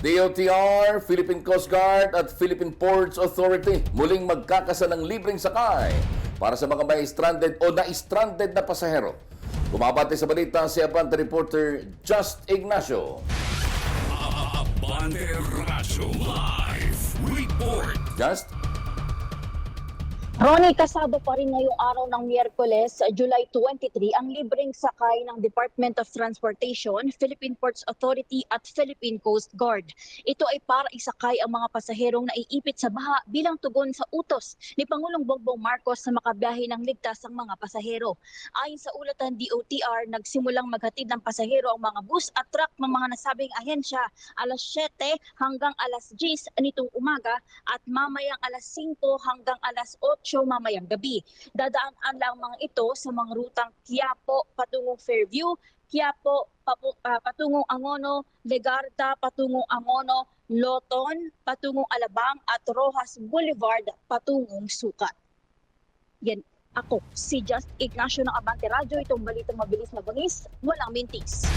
DOTR, Philippine Coast Guard at Philippine Ports Authority muling magkakasa ng libreng sakay para sa mga may stranded o na-stranded na pasahero. Bumabati sa balita si Abante reporter Just Ignacio. Abante Radyo Live Report. Just? Ronnie, kasado pa rin ngayong araw ng Miyerkules, July 23, ang libreng sakay ng Department of Transportation, Philippine Ports Authority at Philippine Coast Guard. Ito ay para isakay ang mga pasaherong naiipit sa baha bilang tugon sa utos ni Pangulong Bongbong Marcos na makabiyahe ng ligtas ang mga pasahero. Ayon sa ulat ng DOTR, nagsimulang maghatid ng pasahero ang mga bus at truck ng mga nasabing ahensya alas 7 hanggang alas 10 nitong umaga at mamayang alas 5 hanggang alas 8 mamayang gabi. Dadaan lang mga ito sa mga rutang Quiapo patungong Fairview, Quiapo patungong Angono, Legarda patungong Angono, Loton patungong Alabang at Rojas Boulevard patungong Sucat. Yan ako, si Just Ignacio ng Abante Radyo. Itong balitang mabilis na bangis, walang mintis.